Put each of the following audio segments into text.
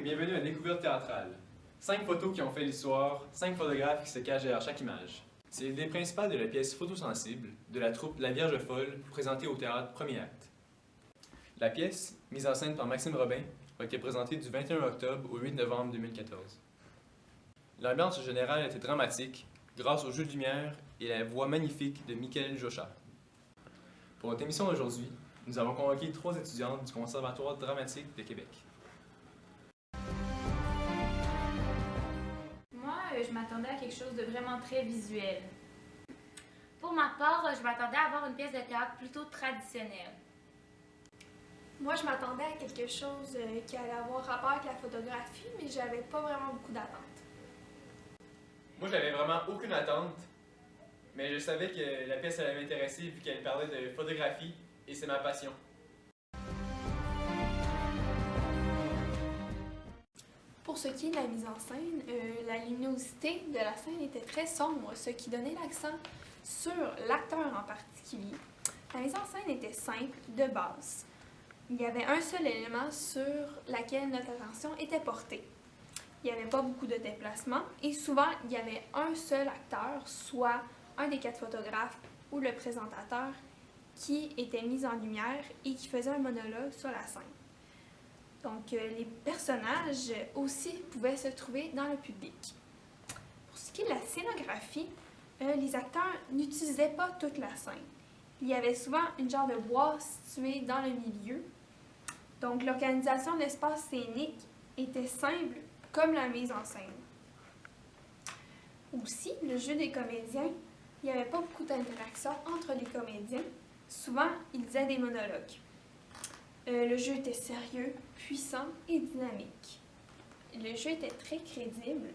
bienvenue à Découverte théâtrale. 5 photos qui ont fait l'histoire, 5 photographes qui se cachent derrière chaque image. C'est l'idée principale de la pièce Photosensible de la troupe La Vierge folle, présentée au théâtre Premier Acte. La pièce, mise en scène par Maxime Robin, a été présentée du 21 octobre au 8 novembre 2014. L'ambiance générale était dramatique grâce au jeu de lumière et la voix magnifique de Mickaël Jochard. Pour notre émission d'aujourd'hui, nous avons convoqué 3 étudiantes du Conservatoire dramatique de Québec. Moi, je m'attendais à quelque chose de vraiment très visuel. Pour ma part, je m'attendais à avoir une pièce de théâtre plutôt traditionnelle. Moi, je m'attendais à quelque chose qui allait avoir rapport avec la photographie, mais j'avais pas vraiment beaucoup d'attentes. Moi, j'avais vraiment aucune attente, mais je savais que la pièce allait m'intéresser vu qu'elle parlait de photographie et c'est ma passion. Pour ce qui est de la mise en scène, la luminosité de la scène était très sombre, ce qui donnait l'accent sur l'acteur en particulier. La mise en scène était simple, de base. Il y avait un seul élément sur lequel notre attention était portée. Il n'y avait pas beaucoup de déplacements et souvent, il y avait un seul acteur, soit un des 4 photographes ou le présentateur, qui était mis en lumière et qui faisait un monologue sur la scène. Donc, les personnages aussi pouvaient se trouver dans le public. Pour ce qui est de la scénographie, les acteurs n'utilisaient pas toute la scène. Il y avait souvent une genre de bois située dans le milieu. Donc, l'organisation de l'espace scénique était simple comme la mise en scène. Aussi, le jeu des comédiens, il n'y avait pas beaucoup d'interaction entre les comédiens. Souvent, ils disaient des monologues. Le jeu était sérieux, puissant et dynamique. Le jeu était très crédible.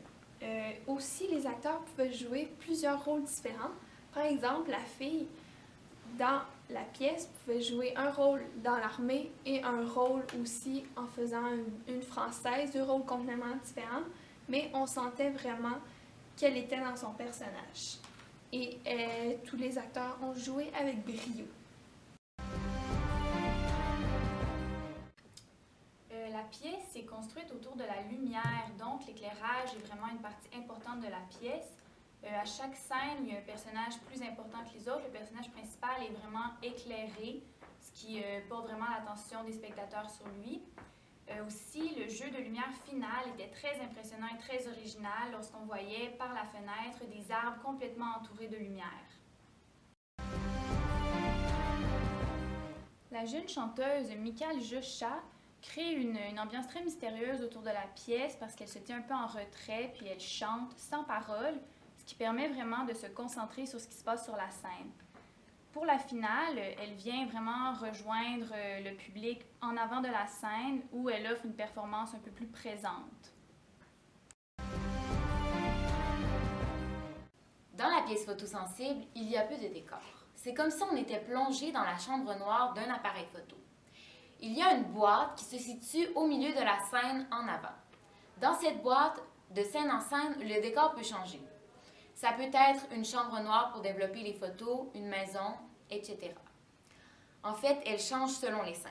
Aussi, les acteurs pouvaient jouer plusieurs rôles différents. Par exemple, la fille dans la pièce pouvait jouer un rôle dans l'armée et un rôle aussi en faisant une française, 2 rôles complètement différents, mais on sentait vraiment qu'elle était dans son personnage. Et tous les acteurs ont joué avec brio. La pièce est construite autour de la lumière, donc l'éclairage est vraiment une partie importante de la pièce. À chaque scène, il y a un personnage plus important que les autres. Le personnage principal est vraiment éclairé, ce qui porte vraiment l'attention des spectateurs sur lui. Aussi, le jeu de lumière final était très impressionnant et très original lorsqu'on voyait par la fenêtre des arbres complètement entourés de lumière. La jeune chanteuse Mickaël Jochard crée une ambiance très mystérieuse autour de la pièce parce qu'elle se tient un peu en retrait puis elle chante sans parole, ce qui permet vraiment de se concentrer sur ce qui se passe sur la scène. Pour la finale, elle vient vraiment rejoindre le public en avant de la scène où elle offre une performance un peu plus présente. Dans la pièce Photosensible, il y a peu de décors. C'est comme si on était plongé dans la chambre noire d'un appareil photo. Il y a une boîte qui se situe au milieu de la scène en avant. Dans cette boîte, de scène en scène, le décor peut changer. Ça peut être une chambre noire pour développer les photos, une maison, etc. En fait, elle change selon les scènes.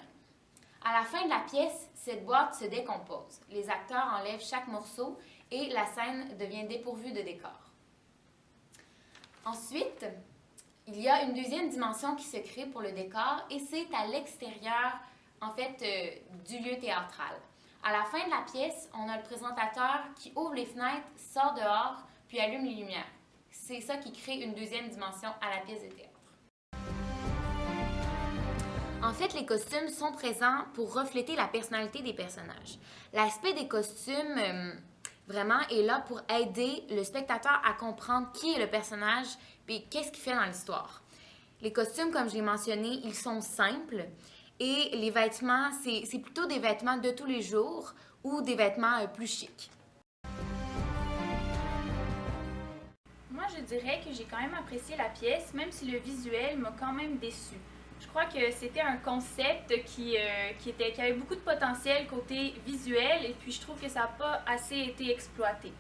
À la fin de la pièce, cette boîte se décompose. Les acteurs enlèvent chaque morceau et la scène devient dépourvue de décor. Ensuite, il y a une deuxième dimension qui se crée pour le décor et c'est à l'extérieur, du lieu théâtral. À la fin de la pièce, on a le présentateur qui ouvre les fenêtres, sort dehors, puis allume les lumières. C'est ça qui crée une deuxième dimension à la pièce de théâtre. En fait, les costumes sont présents pour refléter la personnalité des personnages. L'aspect des costumes, vraiment, est là pour aider le spectateur à comprendre qui est le personnage et qu'est-ce qu'il fait dans l'histoire. Les costumes, comme je l'ai mentionné, ils sont simples et les vêtements, c'est plutôt des vêtements de tous les jours ou des vêtements plus chics. Moi, je dirais que j'ai quand même apprécié la pièce, même si le visuel m'a quand même déçue. Je crois que c'était un concept qui avait beaucoup de potentiel côté visuel et puis je trouve que ça n'a pas assez été exploité.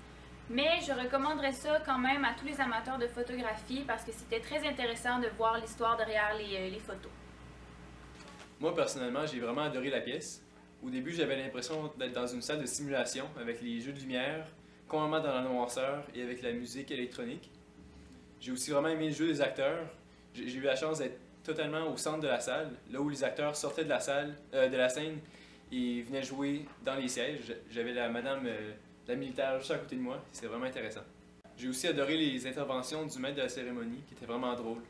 Mais je recommanderais ça quand même à tous les amateurs de photographie parce que c'était très intéressant de voir l'histoire derrière les photos. Moi, personnellement, j'ai vraiment adoré la pièce. Au début, j'avais l'impression d'être dans une salle de simulation avec les jeux de lumière, complètement dans la noirceur et avec la musique électronique. J'ai aussi vraiment aimé le jeu des acteurs. J'ai eu la chance d'être totalement au centre de la salle, là où les acteurs sortaient de la scène et venaient jouer dans les sièges. J'avais la madame, la militaire juste à côté de moi. C'était vraiment intéressant. J'ai aussi adoré les interventions du maître de la cérémonie, qui étaient vraiment drôles.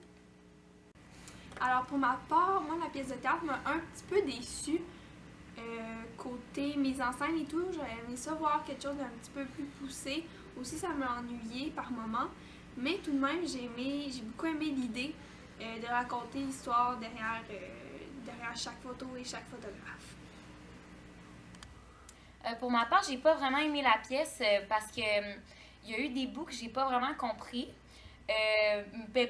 Alors pour ma part, moi la pièce de théâtre m'a un petit peu déçue. Côté mise en scène et tout, j'aurais aimé ça voir quelque chose d'un petit peu plus poussé. Aussi ça m'a ennuyé par moments. Mais tout de même, j'ai beaucoup aimé l'idée de raconter l'histoire derrière chaque photo et chaque photographe. Pour ma part, j'ai pas vraiment aimé la pièce parce que il y a eu des bouts que j'ai pas vraiment compris.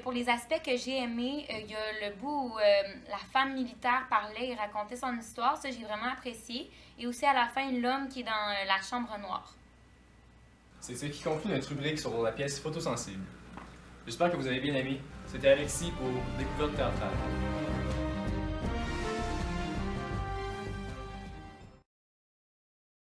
Pour les aspects que j'ai aimés, il y a le bout où la femme militaire parlait et racontait son histoire, ça j'ai vraiment apprécié. Et aussi à la fin, l'homme qui est dans la chambre noire. C'est ce qui conclut notre rubrique sur la pièce Photosensible. J'espère que vous avez bien aimé. C'était Alexis pour Découverte théâtrale.